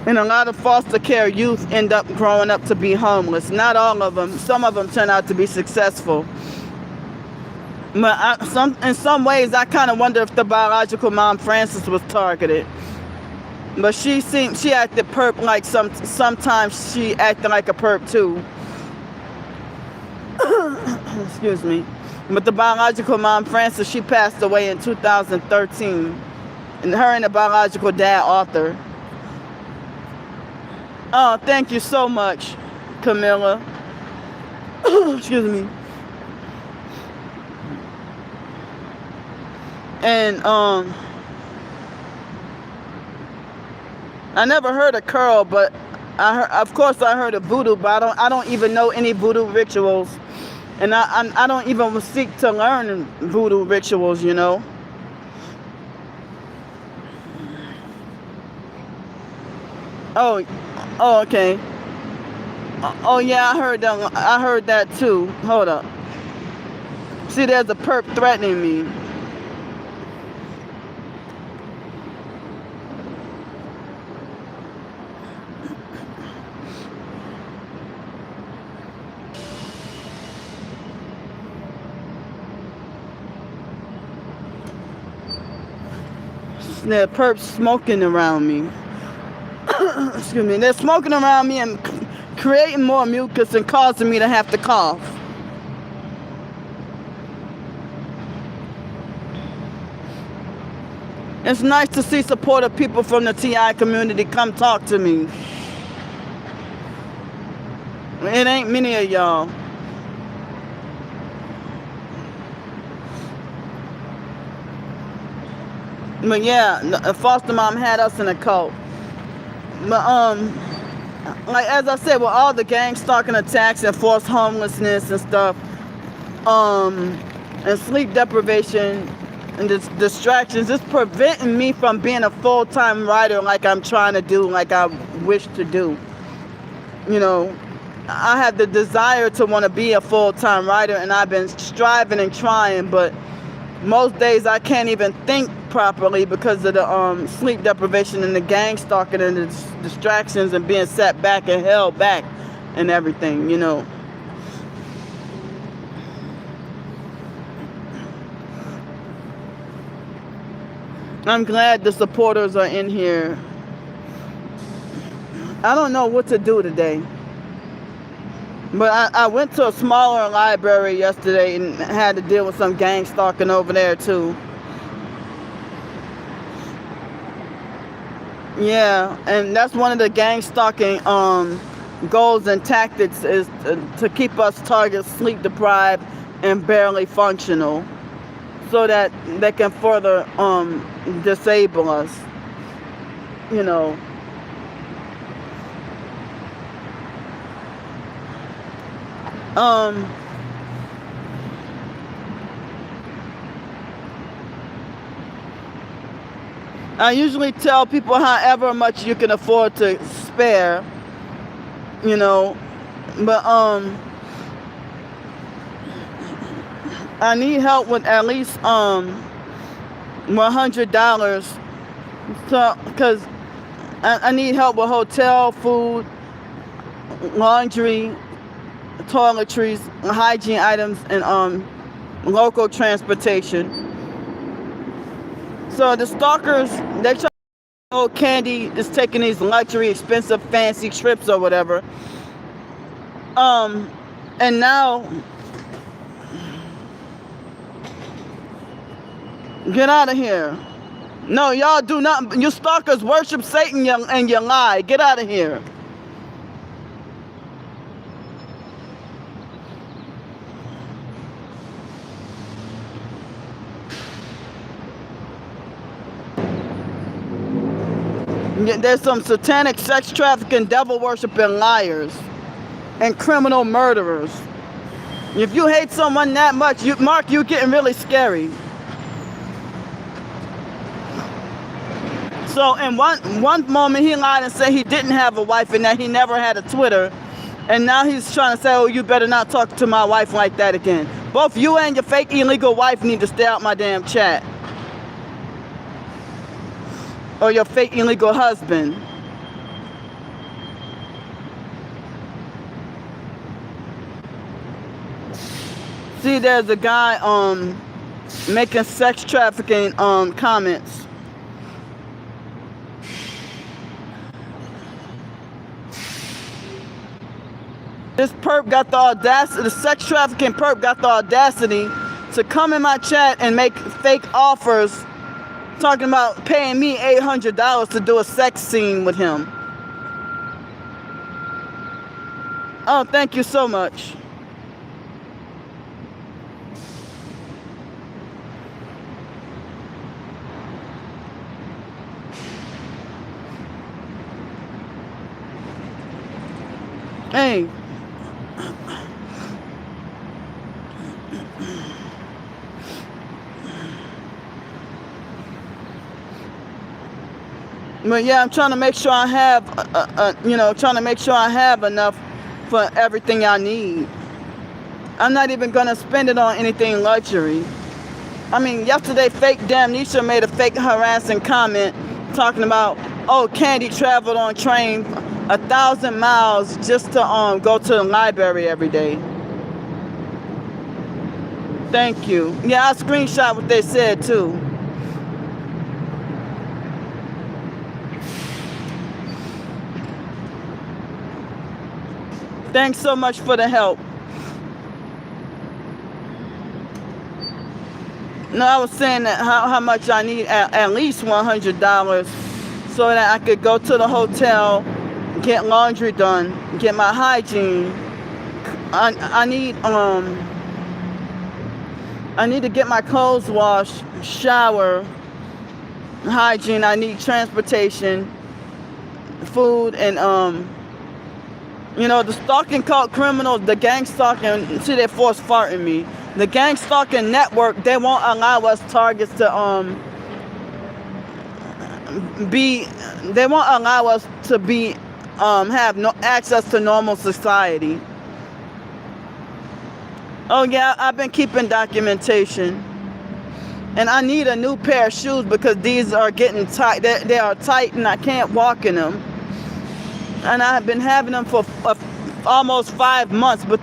And a lot of foster care youth end up growing up to be homeless. Not all of them. Some of them turn out to be successful. But in some ways, I kind of wonder if the biological mom, Frances, was targeted. But she acted perp like sometimes she acted like a perp too. Excuse me. But the biological mom, Frances, she passed away in 2013. And her and the biological dad, Arthur. Oh, thank you so much, Camilla. Excuse me. And I never heard of curl, but of course I heard of voodoo, but I don't even know any voodoo rituals, and I don't even seek to learn voodoo rituals, you know. Oh, okay. Oh yeah, I heard that too. Hold up. See, there's a perp threatening me. There are perps smoking around me. Excuse me. They're smoking around me and creating more mucus and causing me to have to cough. It's nice to see supportive people from the TI community come talk to me. It ain't many of y'all. But yeah, the foster mom had us in a cult. But like as I said, with all the gang stalking attacks and forced homelessness and stuff, and sleep deprivation and distractions, it's preventing me from being a full-time writer like I'm trying to do, like I wish to do. You know, I have the desire to want to be a full-time writer, and I've been striving and trying, but most days I can't even think properly because of the sleep deprivation and the gang stalking and the distractions and being set back and held back and everything, you know. I'm glad the supporters are in here. I don't know what to do today. But I went to a smaller library yesterday and had to deal with some gang stalking over there too. Yeah, and that's one of the gang stalking goals and tactics is to keep us targets sleep deprived and barely functional, so that they can further disable us. You know. I usually tell people however much you can afford to spare, you know, but I need help with at least $100, so because I need help with hotel, food, laundry, toiletries, hygiene items, and local transportation. So the stalkers, they try to know Candy is taking these luxury, expensive, fancy trips or whatever. And now, get out of here. No, y'all do not. You stalkers worship Satan and you lie. Get out of here. There's some satanic sex trafficking, devil worshiping liars and criminal murderers. If you hate someone that much, Mark, you're getting really scary. So in one moment he lied and said he didn't have a wife and that he never had a Twitter. And now he's trying to say, oh, you better not talk to my wife like that again. Both you and your fake illegal wife need to stay out my damn chat. Or your fake illegal husband. See, there's a guy making sex trafficking comments. This perp got the audacity, the sex trafficking perp got the audacity to come in my chat and make fake offers talking about paying me $800 to do a sex scene with him. Oh, thank you so much. Hey. But yeah, I'm trying to make sure I have, trying to make sure I have enough for everything I need. I'm not even going to spend it on anything luxury. I mean, yesterday, fake Damnesia made a fake harassing comment talking about, oh, Candy traveled on train 1,000 miles just to go to the library every day. Thank you. Yeah, I screenshot what they said too. Thanks so much for the help. No, I was saying that how much I need at least $100 so that I could go to the hotel, get laundry done, get my hygiene. I need to get my clothes washed, shower, hygiene. I need transportation, food, and the stalking cult criminals, the gang stalking. See, they force farting me. The gang stalking network, they won't allow us targets to they won't allow us to be have no access to normal society. Oh yeah, I've been keeping documentation. And I need a new pair of shoes because these are getting tight. They are tight and I can't walk in them. And I've been having them for almost 5 months, but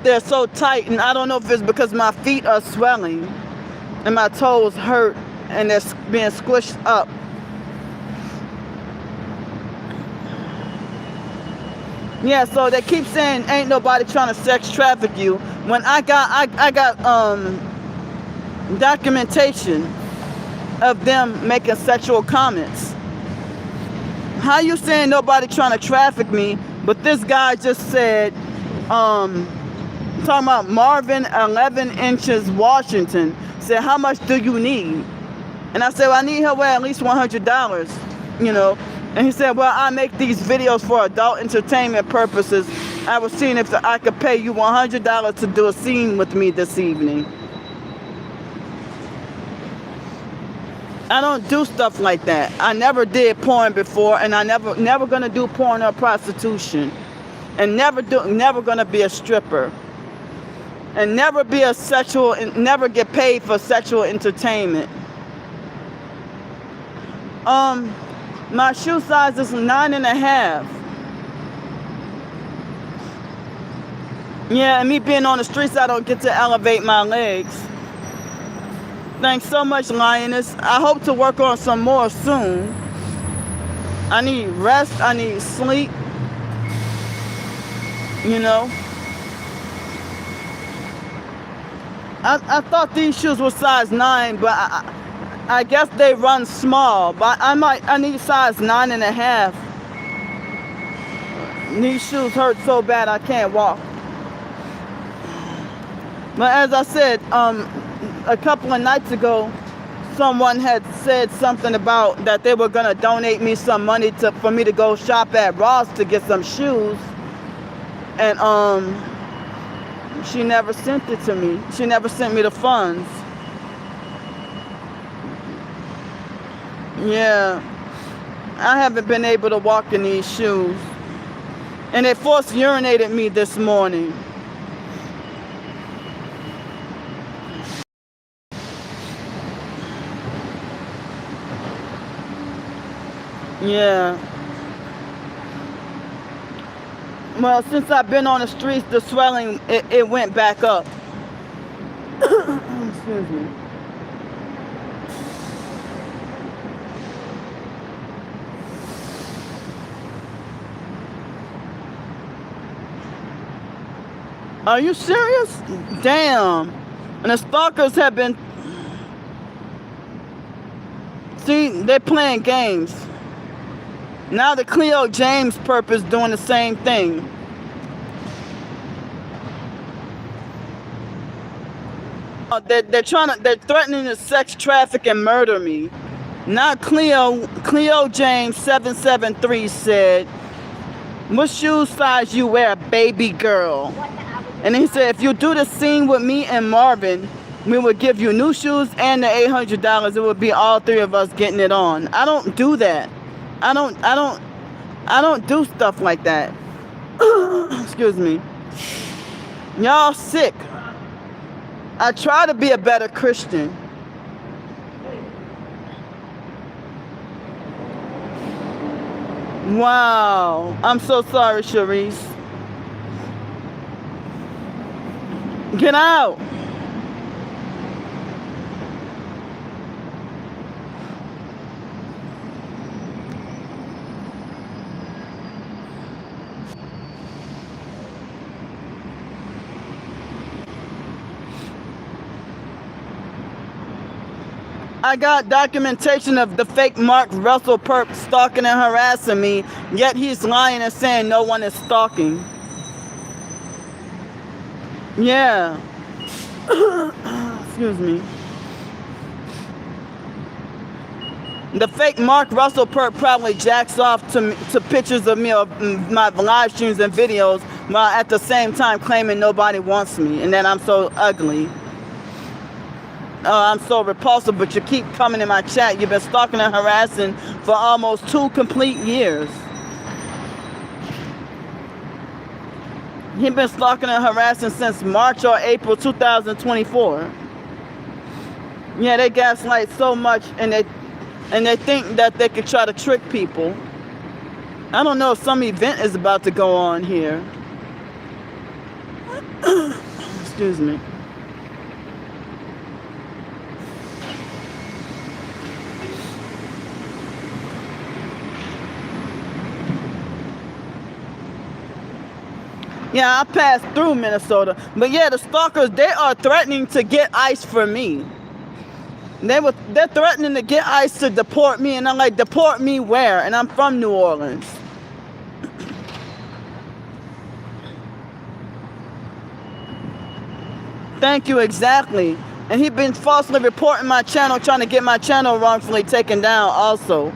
they're so tight, and I don't know if it's because my feet are swelling and my toes hurt. and they're being squished up. Yeah, so they keep saying ain't nobody trying to sex traffic you. When I got documentation of them making sexual comments. How you saying nobody trying to traffic me, but this guy just said, talking about Marvin 11 inches Washington, said, how much do you need? And I said, well, I need her wear at least $100, you know. And he said, well, I make these videos for adult entertainment purposes. I was seeing if I could pay you $100 to do a scene with me this evening. I don't do stuff like that. I never did porn before, and I never gonna do porn or prostitution, and never gonna be a stripper, and never get paid for sexual entertainment. My shoe size is 9.5. Yeah, and me being on the streets, I don't get to elevate my legs. Thanks so much, Lioness. I hope to work on some more soon. I need rest. I need sleep. You know. I thought these shoes were size 9, but I guess they run small. But I need size 9.5. These shoes hurt so bad I can't walk. But as I said, a couple of nights ago, someone had said something about that they were gonna donate me some money for me to go shop at Ross to get some shoes, and she never sent it to me. She never sent me the funds. Yeah, I haven't been able to walk in these shoes, and they force urinated me this morning. Yeah. Well, since I've been on the streets, the swelling, it went back up. Excuse me. Are you serious? Damn. And the stalkers have been... See, they're playing games. Now the Cleo James perp is doing the same thing. They're threatening to sex traffic and murder me. Now Cleo James 773 said, what shoe size you wear, baby girl? And he said, if you do the scene with me and Marvin, we will give you new shoes and the $800. It would be all three of us getting it on. I don't do that. I don't do stuff like that. Excuse me. Y'all sick. I try to be a better Christian. Wow. I'm so sorry, Sharice. Get out. I got documentation of the fake Mark Russell perp stalking and harassing me, yet he's lying and saying no one is stalking. Yeah. Excuse me. The fake Mark Russell perp probably jacks off to pictures of me of my live streams and videos while at the same time claiming nobody wants me and that I'm so ugly. I'm so repulsive, but you keep coming in my chat. You've been stalking and harassing for almost 2 complete years. You've been stalking and harassing since March or April 2024. Yeah, they gaslight so much, and they think that they could try to trick people. I don't know if some event is about to go on here. Excuse me. Yeah, I passed through Minnesota. But yeah, the stalkers, they are threatening to get ICE for me. They're threatening to get ICE to deport me, and I'm like, deport me where? And I'm from New Orleans. Thank you, exactly. And he been falsely reporting my channel, trying to get my channel wrongfully taken down also.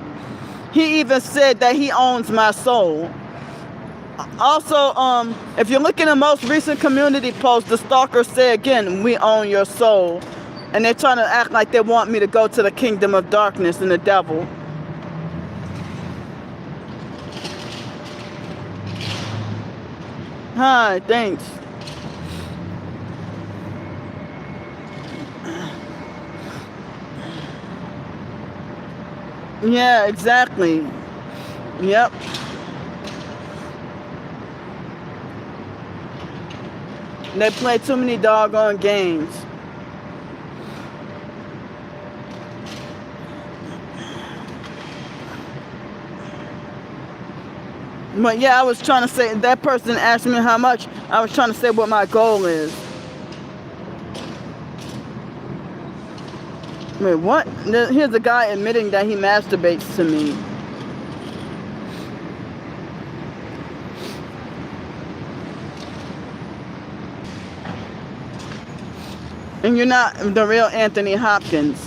He even said that he owns my soul. Also, if you look in the most recent community post, the stalkers say again, we own your soul. And they're trying to act like they want me to go to the kingdom of darkness and the devil. Hi, thanks. Yeah, exactly. Yep. They play too many doggone games. But yeah, I was trying to say, that person asked me how much. I was trying to say what my goal is. Wait, what? Here's a guy admitting that he masturbates to me. And you're not the real Anthony Hopkins.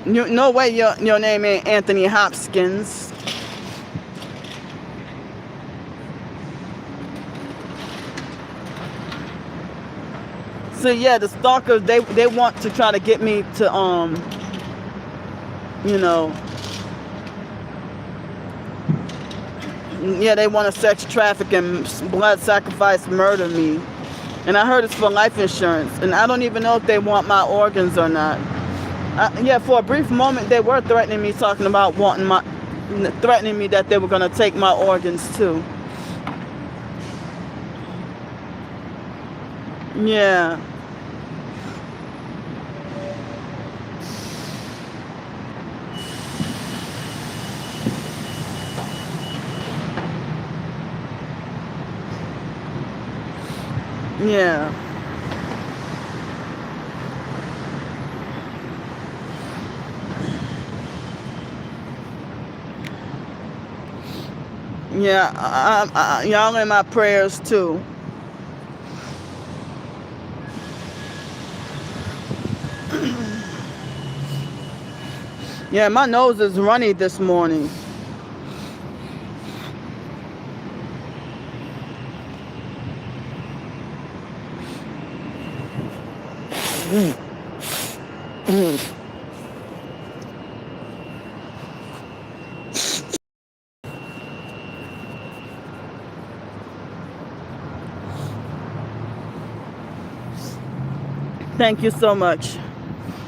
No way your name ain't Anthony Hopkins. So yeah, the stalkers, they want to try to get me to you know, yeah, they want to sex traffic and blood sacrifice murder me. And I heard it's for life insurance, and I don't even know if they want my organs or not. Yeah, for a brief moment they were threatening me, talking about threatening me that they were gonna take my organs too. Yeah. Yeah. Yeah, y'all in my prayers too. Yeah, my nose is runny this morning. Thank you so much.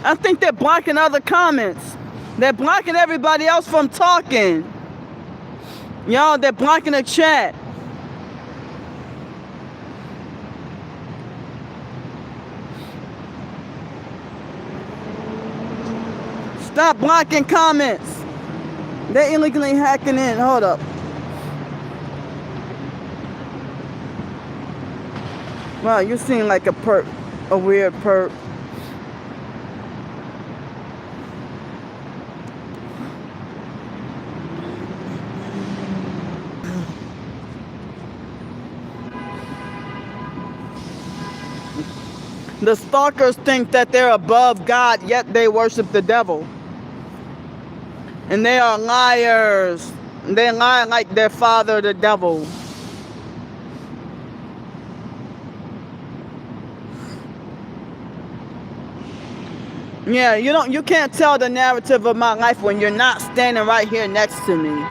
I think they're blocking other comments. They're blocking everybody else from talking. Y'all, they're blocking the chat. Stop blocking comments. They're illegally hacking in. Hold up. Wow, you seem like a weird perp. The stalkers think that they're above God, yet they worship the devil. And they are liars. They lie like their father, the devil. Yeah, you can't tell the narrative of my life when you're not standing right here next to me.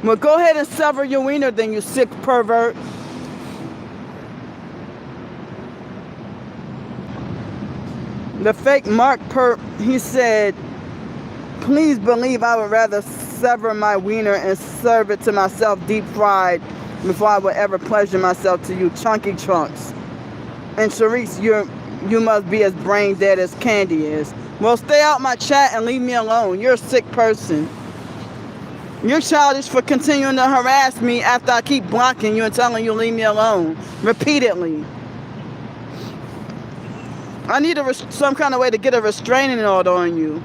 Well, go ahead and sever your wiener then, you sick pervert. The fake Mark perp, he said, please believe I would rather sever my wiener and serve it to myself deep fried before I would ever pleasure myself to you, chunky trunks. And Sharice, you must be as brain dead as Candy is. Well, stay out my chat and leave me alone. You're a sick person. You're childish for continuing to harass me after I keep blocking you and telling you to leave me alone repeatedly. I need some kind of way to get a restraining order on you.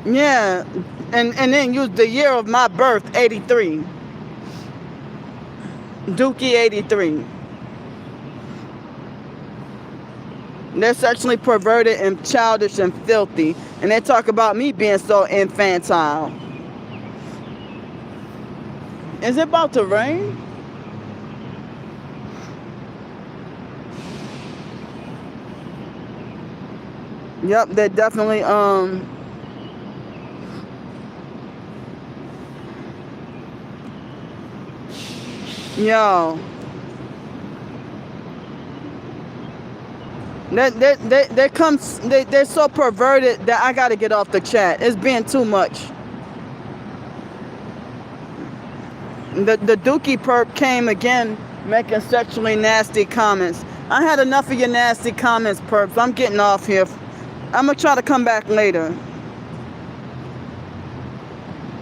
Yeah, and then use the year of my birth, 83. Dookie 83. They're sexually perverted and childish and filthy. And they talk about me being so infantile. Is it about to rain? Yep, they're definitely yo. They're so perverted that I gotta get off the chat. It's being too much. The Dookie perp came again making sexually nasty comments. I had enough of your nasty comments, perps. I'm getting off here. I'm gonna try to come back later.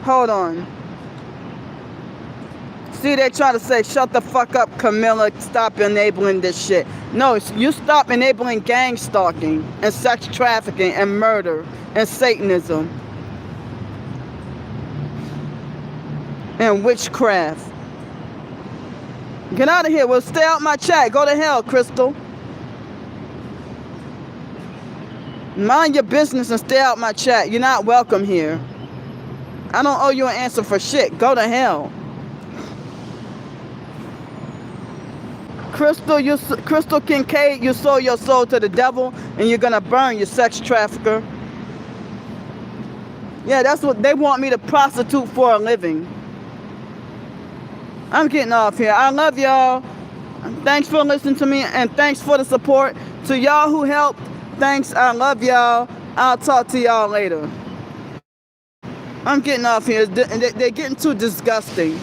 Hold on. See, they try to say, shut the fuck up, Camilla. Stop enabling this shit. No, you stop enabling gang stalking and sex trafficking and murder and Satanism and witchcraft. Get out of here. Well, stay out my chat. Go to hell, Crystal. Mind your business and stay out my chat. You're not welcome here. I don't owe you an answer for shit. Go to hell. Crystal Kincaid, you sold your soul to the devil and you're gonna burn, you sex trafficker. Yeah, that's what they want me to prostitute for a living. I'm getting off here. I love y'all. Thanks for listening to me and thanks for the support. To y'all who helped, thanks. I love y'all. I'll talk to y'all later. I'm getting off here. They're getting too disgusting.